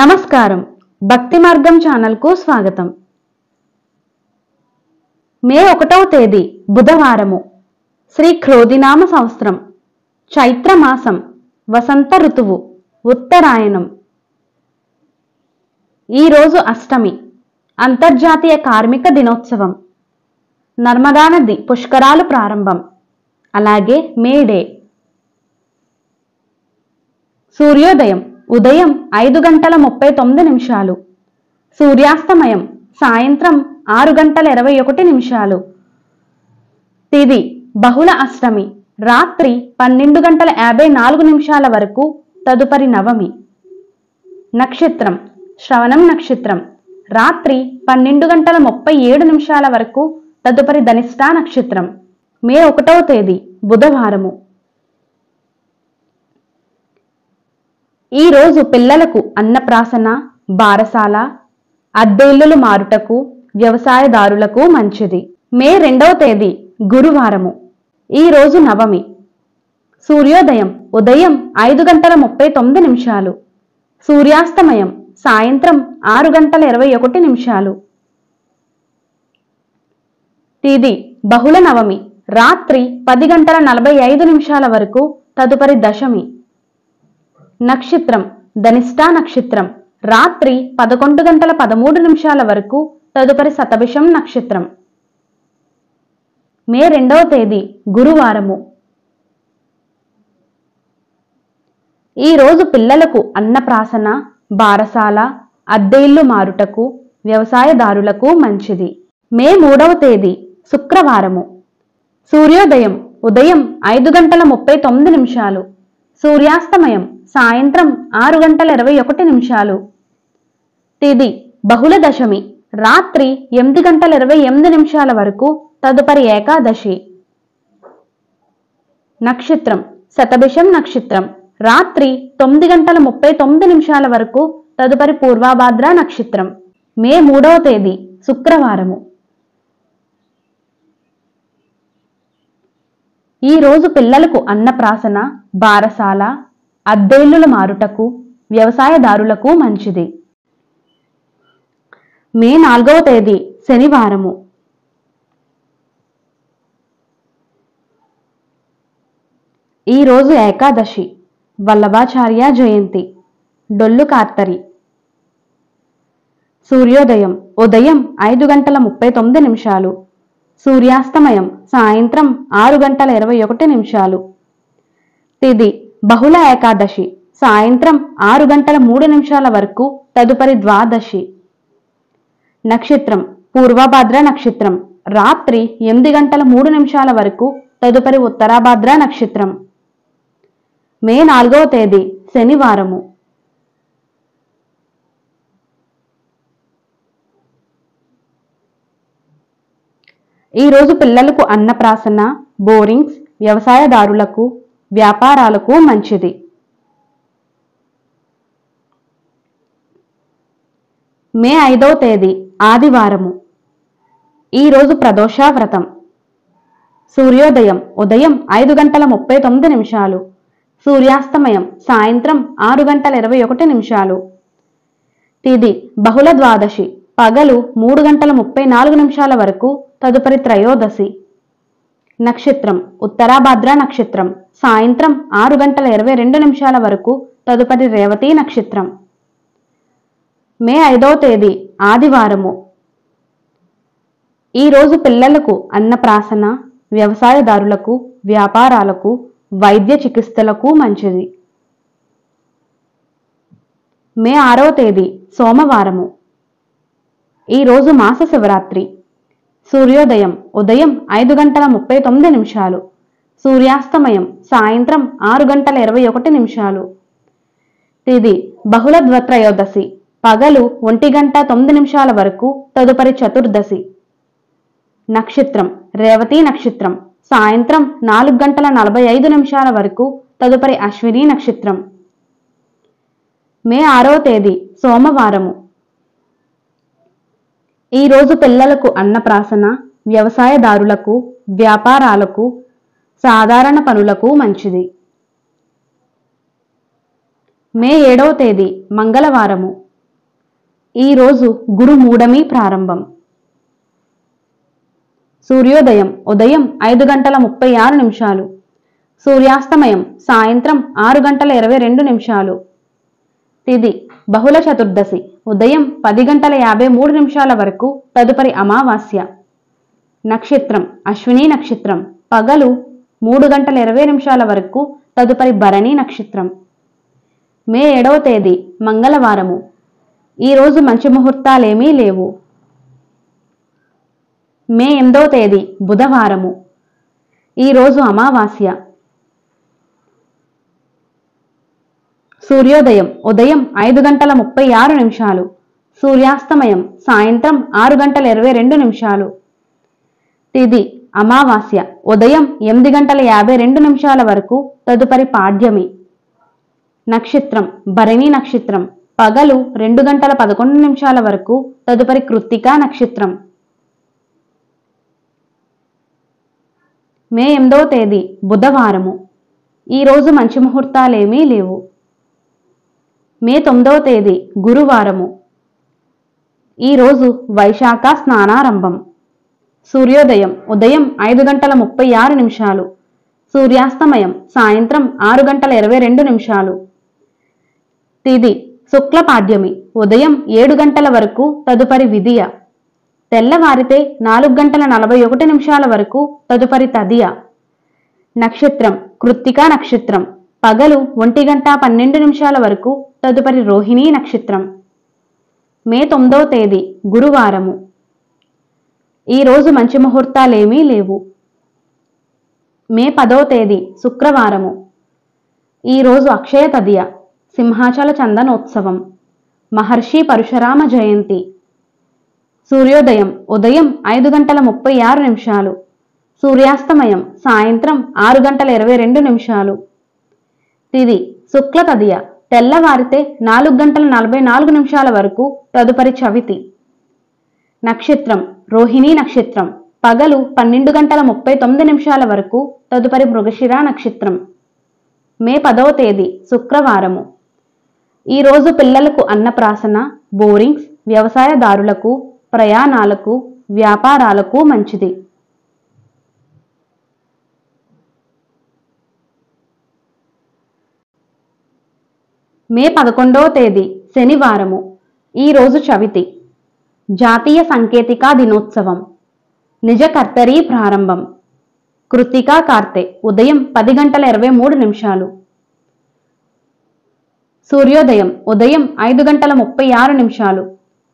నమస్కారం. భక్తి మార్గం ఛానల్కు స్వాగతం. మే 1వ తేదీ బుధవారము, శ్రీ క్రోధినామ సంవత్సరం, చైత్రమాసం, వసంత ఋతువు, ఉత్తరాయణం. ఈరోజు అష్టమి, అంతర్జాతీయ కార్మిక దినోత్సవం, నర్మదా నది పుష్కరాలు ప్రారంభం, అలాగే మేడే. సూర్యోదయం ఉదయం 5:39, సూర్యాస్తమయం సాయంత్రం 6:21. తిథి బహుళ అష్టమి, రాత్రి 12:54 వరకు, తదుపరి నవమి. నక్షత్రం శ్రవణం నక్షత్రం, రాత్రి 12:37 వరకు, తదుపరి ధనిష్టా నక్షత్రం. మే 1వ తేదీ బుధవారము. ఈ రోజు పిల్లలకు అన్నప్రాసన, బారసాల, అద్దె ఇల్లులు మారుటకు, వ్యవసాయదారులకు మంచిది. మే 2వ తేదీ గురువారము. ఈ రోజు నవమి. సూర్యోదయం ఉదయం 5:39, సూర్యాస్తమయం సాయంత్రం 6:21. తిథి బహుళ నవమి, రాత్రి 10:45 వరకు, తదుపరి దశమి. నక్షత్రం ధనిష్టా నక్షత్రం, రాత్రి 11:13 వరకు, తదుపరి శతభిషం నక్షత్రం. మే 2వ తేదీ గురువారము. ఈ రోజు పిల్లలకు అన్నప్రాసన, బారసాల, అద్దె ఇల్లు మారుటకు, వ్యవసాయదారులకు మంచిది. మే 3వ తేదీ శుక్రవారము. సూర్యోదయం ఉదయం 5:39, సూర్యాస్తమయం సాయంత్రం 6:21. తిథి బహుళ దశమి, రాత్రి 8:28 వరకు, తదుపరి ఏకాదశి. నక్షత్రం శతభిషం నక్షత్రం, రాత్రి 9:39 వరకు, తదుపరి పూర్వభాద్ర నక్షత్రం. మే 3వ తేదీ శుక్రవారము. ఈ రోజు పిల్లలకు అన్నప్రాసన, బారసాల, అద్దె ఇల్లులు మారుటకు, వ్యవసాయదారులకు మంచిది. మే 4వ తేదీ శనివారము. ఈ రోజు ఏకాదశి, వల్లభాచార్య జయంతి, డొల్లు కార్తరి. సూర్యోదయం ఉదయం 5:39, సూర్యాస్తమయం సాయంత్రం 6:21. తిథి బహుళ ఏకాదశి, సాయంత్రం 6:03 వరకు, తదుపరి ద్వాదశి. నక్షత్రం పూర్వభాద్ర నక్షత్రం, రాత్రి 8:03 వరకు, తదుపరి ఉత్తరాభాద్ర నక్షత్రం. మే 4వ తేదీ శనివారము. ఈ రోజు పిల్లలకు అన్నప్రాసన, బోరింగ్స్, వ్యవసాయదారులకు, వ్యాపారాలకు మంచిది. మే 5వ తేదీ ఆదివారము. ఈ రోజు ప్రదోష వ్రతం. సూర్యోదయం ఉదయం 5:39, సూర్యాస్తమయం సాయంత్రం 6:21. తిథి బహుళ ద్వాదశి, పగలు 3:34 వరకు, తదుపరి త్రయోదశి. నక్షత్రం ఉత్తరాభాద్ర నక్షత్రం, సాయంత్రం 6:22 వరకు, తదుపరి రేవతి నక్షత్రం. మే 5వ తేదీ ఆదివారము. ఈ రోజు పిల్లలకు అన్నప్రాసన, వ్యవసాయదారులకు, వ్యాపారాలకు, వైద్య చికిత్సలకు మంచిది. మే 6వ తేదీ సోమవారము. ఈ రోజు మాస శివరాత్రి. సూర్యోదయం ఉదయం 5:39, సూర్యాస్తమయం సాయంత్రం 6:21. తిథి బహుళ ద్వత్రయోదశి, పగలు 1:09 వరకు, తదుపరి చతుర్దశి. నక్షత్రం రేవతి నక్షత్రం, సాయంత్రం 4:45 వరకు, తదుపరి అశ్విని నక్షత్రం. మే 6వ తేదీ సోమవారము. ఈ రోజు పిల్లలకు అన్నప్రాసన, వ్యవసాయదారులకు, వ్యాపారాలకు, సాధారణ పనులకు మంచిది. మే 7వ తేదీ మంగళవారము. ఈరోజు గురుమూఢమి ప్రారంభం. సూర్యోదయం ఉదయం 5:36, సూర్యాస్తమయం సాయంత్రం 6:22. తిథి బహుళ చతుర్దశి ఉదయం 10:53 వరకు, తదుపరి అమావాస్య. నక్షత్రం అశ్విని నక్షత్రం, పగలు 3:20 వరకు, తదుపరి భరణి నక్షత్రం. మే 7వ తేదీ మంగళవారము. ఈరోజు మంచి ముహూర్తాలేమీ లేవు. మే 8వ తేదీ బుధవారము. ఈరోజు అమావాస్య. సూర్యోదయం ఉదయం 5:36, సూర్యాస్తమయం సాయంత్రం 6:22. తిథి అమావాస్య ఉదయం 8:52 వరకు, తదుపరి పాడ్యమి. నక్షత్రం భరణి నక్షత్రం, పగలు 2:11 వరకు, తదుపరి కృత్తికా నక్షత్రం. మే 8వ తేదీ బుధవారము. ఈరోజు మంచి ముహూర్తాలేమీ లేవు. మే 9వ తేదీ గురువారము. ఈరోజు వైశాఖ స్నానారంభం. సూర్యోదయం ఉదయం 5:36, సూర్యాస్తమయం సాయంత్రం 6:22. తిథి శుక్ల పాడ్యమి ఉదయం 7 గంటల వరకు, తదుపరి విదియ. తెల్లవారితే 4:41 వరకు, తదుపరి తదియ. నక్షత్రం కృత్తికా నక్షత్రం, పగలు 1:12 వరకు, తదుపరి రోహిణీ నక్షత్రం. మే 9వ తేదీ గురువారము. ఈరోజు మంచి ముహూర్తాలేమీ లేవు. మే 10వ తేదీ శుక్రవారము. ఈరోజు అక్షయ తదియ, సింహాచల చందనోత్సవం, మహర్షి పరశురామ జయంతి. సూర్యోదయం ఉదయం 5:36, సూర్యాస్తమయం సాయంత్రం 6:22. తిథి శుక్ల తదియ, తెల్లవారితే 4:44 వరకు, తదుపరి చవితి. నక్షత్రం రోహిణీ నక్షత్రం, పగలు 12:39 వరకు, తదుపరి మృగశిర నక్షత్రం. మే 10వ తేదీ శుక్రవారము. ఈరోజు పిల్లలకు అన్నప్రాసన, బోరింగ్స్, వ్యవసాయదారులకు, ప్రయాణాలకు, వ్యాపారాలకు మంచిది. మే 11వ తేదీ శనివారము. ఈరోజు చవితి. జాతీయ సాంకేతిక దినోత్సవం. నిజ కర్తరీ ప్రారంభం. కృత్తికా కార్తె ఉదయం 10:23. సూర్యోదయం ఉదయం 5:36,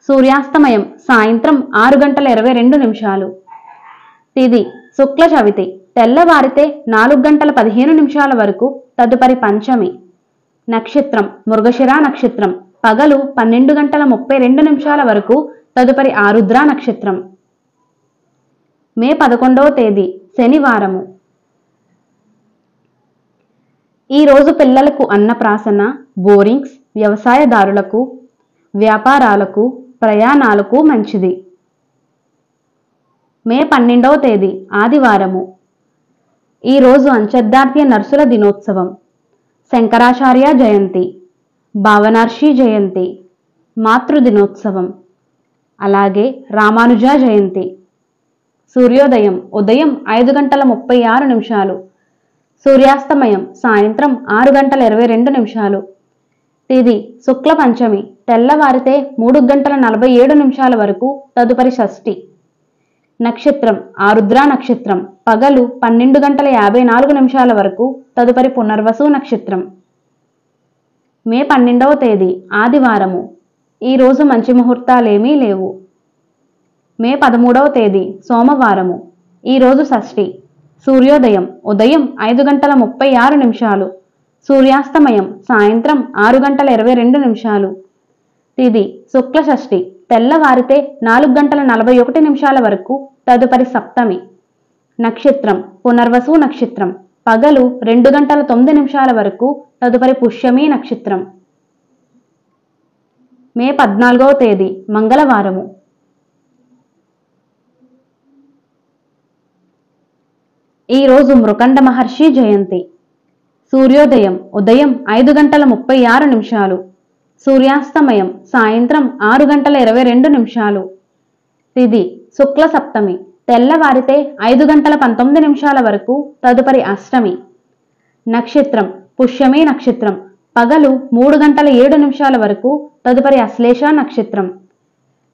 సూర్యాస్తమయం సాయంత్రం 6:22. తిథి శుక్ల చవితి, తెల్లవారితే 4:15 వరకు, తదుపరి పంచమి. నక్షత్రం మృగశిర నక్షత్రం, పగలు 12:32 వరకు, తదుపరి ఆరుద్ర నక్షత్రం. మే 11వ తేదీ శనివారము. ఈరోజు పిల్లలకు అన్నప్రాసన, బోరింగ్స్, వ్యవసాయదారులకు, వ్యాపారాలకు, ప్రయాణాలకు మంచిది. మే 12వ తేదీ ఆదివారము. ఈరోజు అంతర్జాతీయ నర్సుల దినోత్సవం, శంకరాచార్య జయంతి, భావనార్షి జయంతి, మాతృదినోత్సవం, అలాగే రామానుజ జయంతి. సూర్యోదయం ఉదయం 5:36, సూర్యాస్తమయం సాయంత్రం 6:22. తిథి శుక్ల పంచమి, తెల్లవారితే 3:47 వరకు, తదుపరి షష్ఠి. నక్షత్రం ఆరుద్ర నక్షత్రం, పగలు 12:54 వరకు, తదుపరి పునర్వసు నక్షత్రం. మే 12వ తేదీ ఆదివారము. ఈరోజు మంచి ముహూర్తాలేమీ లేవు. మే 13వ తేదీ సోమవారము. ఈరోజు షష్ఠి. సూర్యోదయం ఉదయం 5:36, సూర్యాస్తమయం సాయంత్రం 6:22. తిథి శుక్ల షష్ఠి, తెల్లవారితే 4:41 వరకు, తదుపరి సప్తమి. నక్షత్రం పునర్వసు నక్షత్రం, పగలు 2:09 వరకు, తదుపరి పుష్యమి నక్షత్రం. మే 14వ తేదీ మంగళవారము. ఈరోజు మృకండ మహర్షి జయంతి. సూర్యోదయం ఉదయం 5:36, సూర్యాస్తమయం సాయంత్రం 6 గంటల 22 నిమిషాలు. తిథి శుక్ల సప్తమి, తెల్లవారితే 5 గంటల 19 నిమిషాల వరకు, తదుపరి అష్టమి. నక్షత్రం పుష్యమి నక్షత్రం, పగలు 3 గంటల 7 నిమిషాల వరకు, తదుపరి అశ్లేష నక్షత్రం.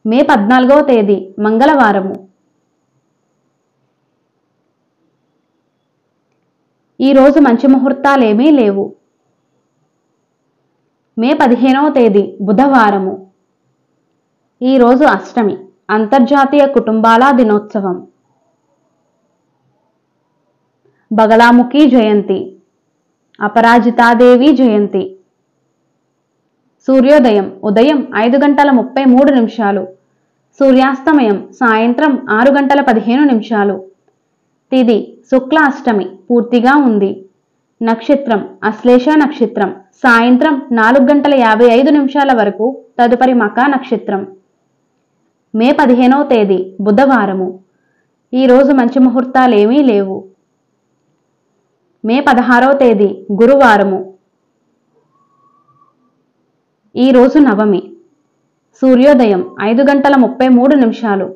మే 14వ తేదీ మంగళవారము. ఈరోజు మంచి ముహూర్తాలేమీ లేవు. మే 15వ తేదీ బుధవారము. ఈరోజు అష్టమి, అంతర్జాతీయ కుటుంబాల దినోత్సవం. బగలాముఖి జయంతి, అపరాజితాదేవి జయంతి. సూర్యోదయం ఉదయం 5 గంటల 33 నిమిషాలు, సూర్యాస్తమయం సాయంత్రం 6 గంటల 15 నిమిషాలు. తిథి శుక్ల అష్టమి పూర్తిగా ఉంది. నక్షత్రం అశ్లేష నక్షత్రం, సాయంత్రం 4 గంటల 55 నిమిషాల వరకు, తదుపరి మకా నక్షత్రం. మే 15వ తేదీ బుధవారము. ఈరోజు మంచి ముహూర్తాలేమీ లేవు. మే 16వ తేదీ గురువారము. ఈరోజు నవమి. సూర్యోదయం 5 గంటల 33 నిమిషాలు,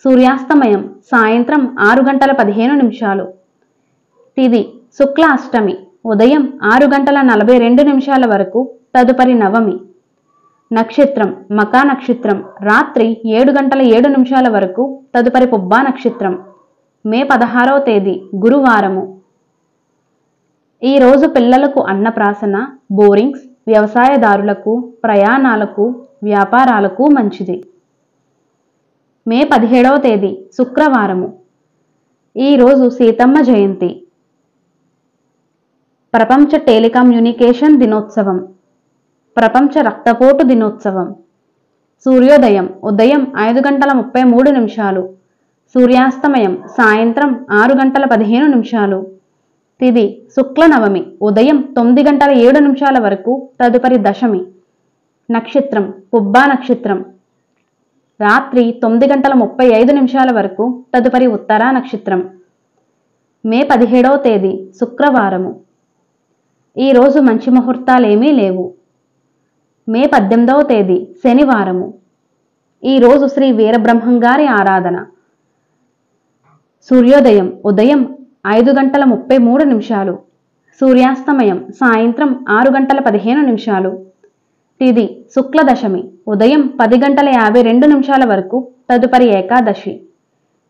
సూర్యాస్తమయం సాయంత్రం 6 గంటల 15 నిమిషాలు. తిథి శుక్ల అష్టమి ఉదయం 6 గంటల 42 నిమిషాల వరకు, తదుపరి నవమి. నక్షత్రం మకా నక్షత్రం రాత్రి 7 గంటల 7 నిమిషాల వరకు, తదుపరి పుబ్బా నక్షత్రం. మే 16వ తేదీ గురువారము. ఈరోజు పిల్లలకు అన్నప్రాసన, బోరింగ్స్, వ్యవసాయదారులకు, ప్రయాణాలకు, వ్యాపారాలకు మంచిది. మే 17వ తేదీ శుక్రవారము. ఈరోజు సీతమ్మ జయంతి. ప్రపంచ టెలికమ్యూనికేషన్ దినోత్సవం. ప్రపంచ రక్తపోటు దినోత్సవం. సూర్యోదయం ఉదయం 5 గంటల 33 నిమిషాలు, సూర్యాస్తమయం సాయంత్రం 6 గంటల 15 నిమిషాలు. తిథి శుక్ల నవమి ఉదయం 9 గంటల 7 నిమిషాల వరకు, తదుపరి దశమి. నక్షత్రం పుబ్బా నక్షత్రం రాత్రి 9 గంటల 35 నిమిషాల వరకు, తదుపరి ఉత్తరా నక్షత్రం. మే 17వ తేదీ శుక్రవారము. ఈరోజు మంచి ముహూర్తాలేమీ లేవు. మే 18వ తేదీ శనివారము. ఈరోజు శ్రీ వీరబ్రహ్మంగారి ఆరాధన. సూర్యోదయం ఉదయం 5 గంటల 33 నిమిషాలు, సూర్యాస్తమయం సాయంత్రం 6 గంటల 15 నిమిషాలు. తిథి శుక్ల దశమి ఉదయం 10 గంటల 52 నిమిషాల వరకు, తదుపరి ఏకాదశి.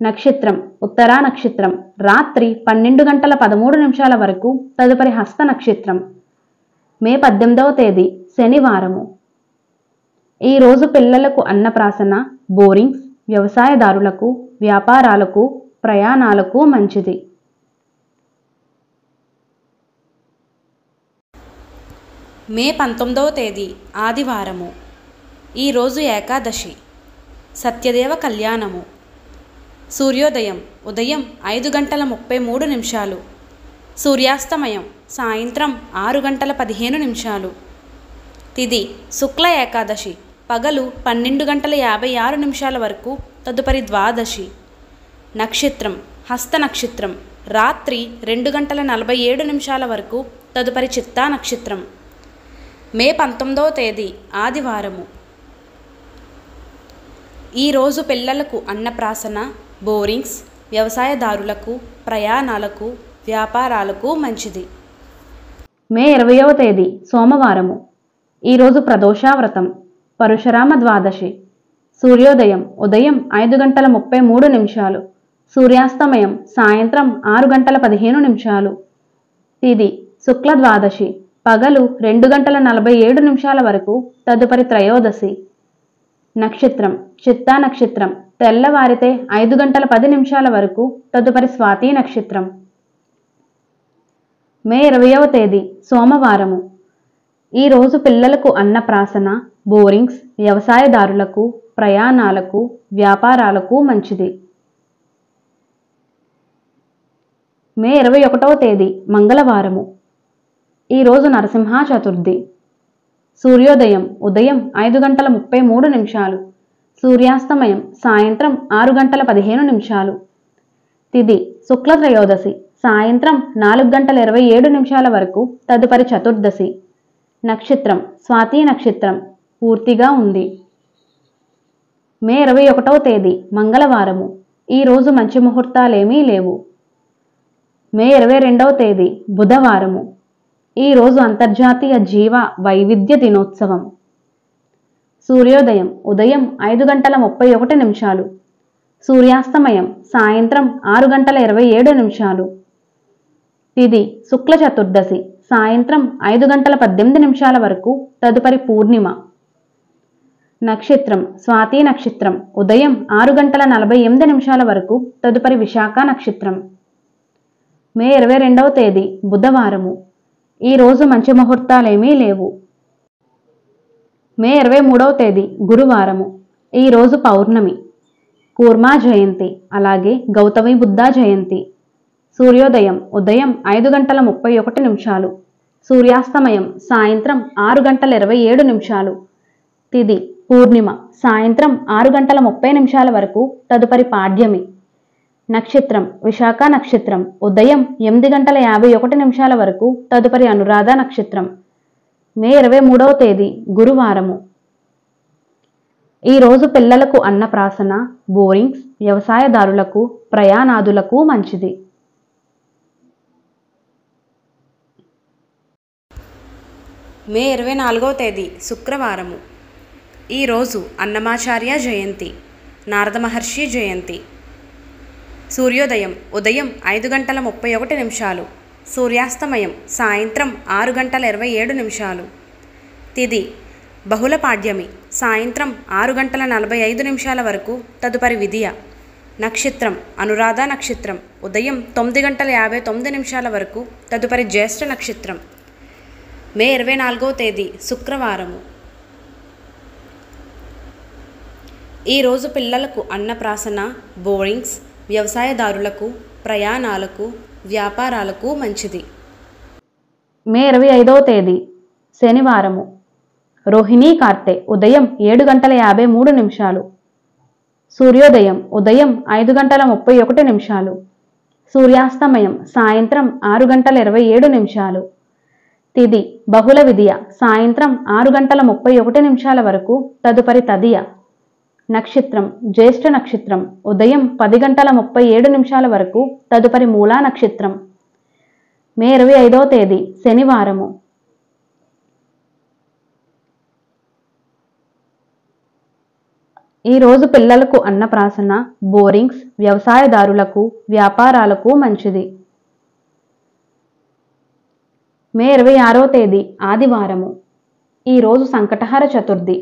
నక్షత్రం ఉత్తరా నక్షత్రం రాత్రి 12 గంటల 13 నిమిషాల వరకు, తదుపరి హస్త నక్షత్రం. మే 18వ తేదీ శనివారము. ఈరోజు పిల్లలకు అన్నప్రాసన, బోరింగ్స్, వ్యవసాయదారులకు, వ్యాపారాలకు, ప్రయాణాలకు మంచిది. మే 19వ తేదీ ఆదివారము. ఈరోజు ఏకాదశి, సత్యదేవ కళ్యాణము. సూర్యోదయం ఉదయం 5 గంటల 33 నిమిషాలు, సూర్యాస్తమయం సాయంత్రం 6 గంటల 15 నిమిషాలు. తిథి శుక్ల ఏకాదశి పగలు 12 గంటల 56 నిమిషాల వరకు, తదుపరి ద్వాదశి. నక్షత్రం హస్త నక్షత్రం రాత్రి 2 గంటల 47 నిమిషాల వరకు, తదుపరి చిత్తా నక్షత్రం. మే 19వ తేదీ ఆదివారము. ఈరోజు పిల్లలకు అన్నప్రాసన, బోరింగ్స్, వ్యవసాయదారులకు, ప్రయాణాలకు, వ్యాపారాలకు మంచిది. మే 20వ తేదీ సోమవారము. ఈరోజు ప్రదోషావ్రతం, పరశురామ ద్వాదశి. సూర్యోదయం ఉదయం 5 గంటల 33 నిమిషాలు, సూర్యాస్తమయం సాయంత్రం 6 గంటల 15 నిమిషాలు. తిథి శుక్ల ద్వాదశి పగలు 2 గంటల 47 నిమిషాల వరకు, తదుపరి త్రయోదశి. నక్షత్రం చిత్తా నక్షత్రం తెల్లవారితే 5 గంటల 10 నిమిషాల వరకు, తదుపరి స్వాతి నక్షత్రం. మే 20వ తేదీ సోమవారము. ఈరోజు పిల్లలకు అన్నప్రాసన, బోరింగ్స్, వ్యవసాయదారులకు, ప్రయాణాలకు, వ్యాపారాలకు మంచిది. మే 21వ తేదీ మంగళవారము. ఈరోజు నరసింహ చతుర్థి. సూర్యోదయం ఉదయం 5 గంటల 33 నిమిషాలు, సూర్యాస్తమయం సాయంత్రం 6 గంటల 15 నిమిషాలు. తిథి శుక్ల త్రయోదశి సాయంత్రం 4 గంటల 27 నిమిషాల వరకు, తదుపరి చతుర్దశి. నక్షత్రం స్వాతి నక్షత్రం పూర్తిగా ఉంది. మే 21వ తేదీ మంగళవారము. ఈరోజు మంచి ముహూర్తాలేమీ లేవు. మే 22వ తేదీ బుధవారము. ఈరోజు అంతర్జాతీయ జీవ వైవిధ్య దినోత్సవం. సూర్యోదయం ఉదయం 5:31. సూర్యాస్తమయం సాయంత్రం 6:27. తిథి శుక్ల చతుర్దశి సాయంత్రం 5:18 వరకు, తదుపరి పూర్ణిమ. నక్షత్రం స్వాతి నక్షత్రం ఉదయం 6:48 వరకు, తదుపరి విశాఖ నక్షత్రం. మే 22వ తేదీ బుధవారము. ఈరోజు మంచి ముహూర్తాలేమీ లేవు. మే 23వ తేదీ గురువారము. ఈరోజు పౌర్ణమి, కూర్మా జయంతి, అలాగే గౌతమి బుద్ధ జయంతి. సూర్యోదయం ఉదయం 5:31. సూర్యాస్తమయం సాయంత్రం 6:27. తిథి పూర్ణిమ సాయంత్రం 6:30 వరకు, తదుపరి పాడ్యమి. నక్షత్రం విశాఖ నక్షత్రం ఉదయం 8:51 వరకు, తదుపరి అనురాధ నక్షత్రం. మే 23వ తేదీ గురువారము. ఈరోజు పిల్లలకు అన్నప్రాసన, బోరింగ్స్, వ్యవసాయదారులకు, ప్రయాణాదులకు మంచిది. మే 24వ తేదీ శుక్రవారము. ఈరోజు అన్నమాచార్య జయంతి, నారద మహర్షి జయంతి. సూర్యోదయం ఉదయం 5:31. సూర్యాస్తమయం సాయంత్రం 6:27. తిథి బహుళ పాడ్యమి సాయంత్రం 6:45 వరకు, తదుపరి విదియ. నక్షత్రం అనురాధ నక్షత్రం ఉదయం 9:59 వరకు, తదుపరి జ్యేష్ఠ నక్షత్రం. మే 24వ తేదీ శుక్రవారము. ఈరోజు పిల్లలకు అన్నప్రాసన, బోరింగ్స్, వ్యవసాయదారులకు, ప్రయాణాలకు, వ్యాపారాలకు మంచిది. మే 25వ తేదీ శనివారము. రోహిణీ కార్తె ఉదయం 7:53. సూర్యోదయం ఉదయం 5:31. సూర్యాస్తమయం సాయంత్రం 6:27. తిథి బహుళ విదియ సాయంత్రం 6:31 వరకు, తదుపరి తదియ. నక్షత్రం జ్యేష్ఠ నక్షత్రం ఉదయం 10:37 వరకు, తదుపరి మూలా నక్షత్రం. మే 25వ తేదీ శనివారము. ఈరోజు పిల్లలకు అన్నప్రాసన, బోరింగ్స్, వ్యవసాయదారులకు, వ్యాపారాలకు మంచిది. మే 26వ తేదీ ఆదివారము. ఈరోజు సంకటహర చతుర్థి.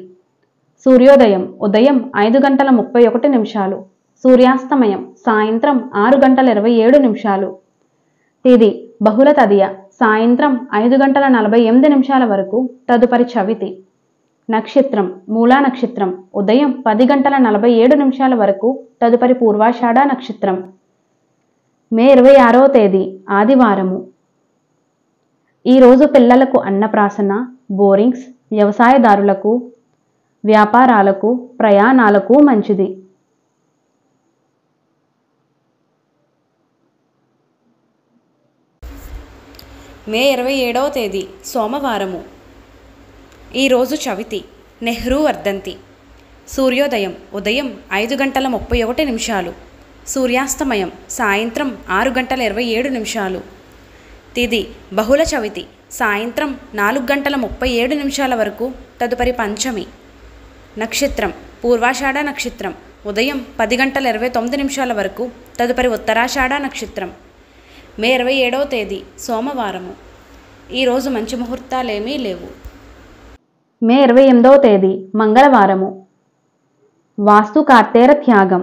సూర్యోదయం ఉదయం 5:31. సూర్యాస్తమయం సాయంత్రం 6:27. తిథి బహుళ తదియ సాయంత్రం 5:48 వరకు, తదుపరి చవితి. నక్షత్రం మూలా నక్షత్రం ఉదయం 10:47 వరకు, తదుపరి పూర్వాషాఢ నక్షత్రం. మే 26వ తేదీ ఆదివారము. ఈరోజు పిల్లలకు అన్నప్రాసన, బోరింగ్స్, వ్యవసాయదారులకు, వ్యాపారాలకు, ప్రయాణాలకు మంచిది. మే 27వ తేదీ సోమవారము. ఈరోజు చవితి, నెహ్రూ వర్ధంతి. సూర్యోదయం ఉదయం 5:31. సూర్యాస్తమయం సాయంత్రం 6:27. తిథి బహుళ చవితి సాయంత్రం 4:37 వరకు, తదుపరి పంచమి. నక్షత్రం పూర్వాషాఢ నక్షత్రం ఉదయం 10:29 వరకు, తదుపరి ఉత్తరాషాఢ నక్షత్రం. మే 27వ తేదీ సోమవారము. ఈరోజు మంచి ముహూర్తాలేమీ లేవు. మే 28వ తేదీ మంగళవారము. వాస్తు కార్తేర త్యాగం.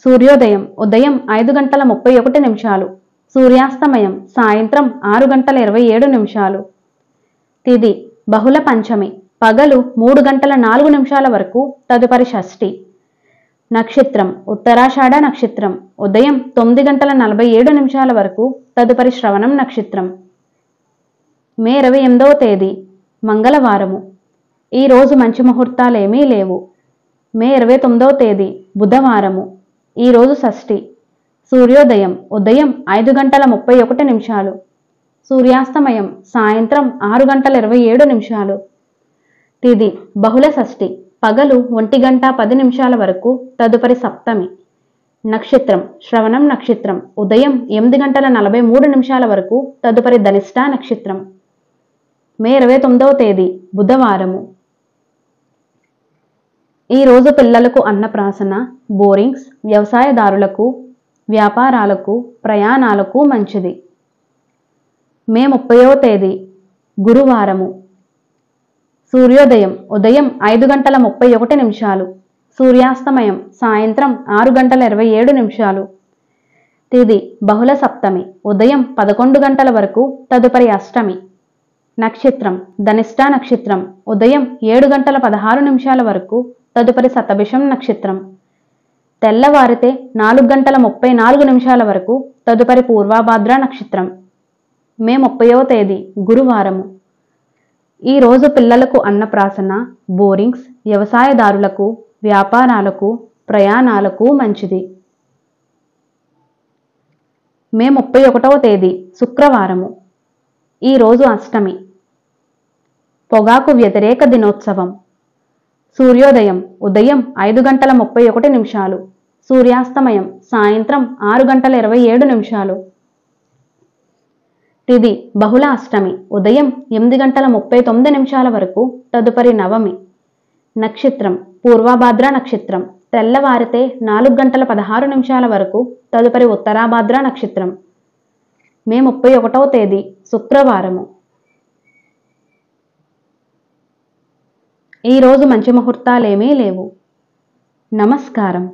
సూర్యోదయం ఉదయం 5:31. సూర్యాస్తమయం సాయంత్రం 6:27. తిథి బహుళ పంచమి పగలు 3:04 వరకు, తదుపరి షష్ఠి. నక్షత్రం ఉత్తరాషాఢ నక్షత్రం ఉదయం 9:47 వరకు, తదుపరి శ్రవణం నక్షత్రం. మే 28వ తేదీ మంగళవారము. ఈరోజు మంచి ముహూర్తాలేమీ లేవు. మే 29వ తేదీ బుధవారము. ఈరోజు షష్ఠి. సూర్యోదయం ఉదయం 5:31. సూర్యాస్తమయం సాయంత్రం 6:27. తిథి బహుళ షష్ఠి, పగలు 1:10 వరకు, తదుపరి సప్తమి. నక్షత్రం శ్రవణం నక్షత్రం, ఉదయం 8:43 వరకు, తదుపరి ధనిష్ట నక్షత్రం. మే 29వ తేదీ బుధవారము. ఈరోజు పిల్లలకు అన్నప్రాసన, బోరింగ్స్, వ్యవసాయదారులకు, వ్యాపారాలకు, ప్రయాణాలకు మంచిది. మే 30వ తేదీ గురువారము. సూర్యోదయం ఉదయం 5:31, సూర్యాస్తమయం సాయంత్రం 6:27. తిథి బహుళ సప్తమి, ఉదయం 11 వరకు, తదుపరి అష్టమి. నక్షత్రం ధనిష్ట నక్షత్రం, ఉదయం 7:16 వరకు, తదుపరి శతభిషం నక్షత్రం. తెల్లవారితే 4:34 వరకు, తదుపరి పూర్వభాద్ర నక్షత్రం. మే 30వ తేదీ గురువారము. ఈరోజు పిల్లలకు అన్నప్రాసన, బోరింగ్స్, వ్యవసాయదారులకు, వ్యాపారాలకు, ప్రయాణాలకు మంచిది. మే 31వ తేదీ శుక్రవారము. ఈరోజు అష్టమి. పొగాకు వ్యతిరేక దినోత్సవం. సూర్యోదయం ఉదయం 5:31, సూర్యాస్తమయం సాయంత్రం 6:27. తిథి బహుళ అష్టమి, ఉదయం 8:39 వరకు, తదుపరి నవమి. నక్షత్రం పూర్వభాద్ర నక్షత్రం, తెల్లవారితే 4:16 వరకు, తదుపరి ఉత్తరాభాద్ర నక్షత్రం. మే 31వ తేదీ శుక్రవారము. ఈరోజు మంచి ముహూర్తాలేమీ లేవు. నమస్కారం.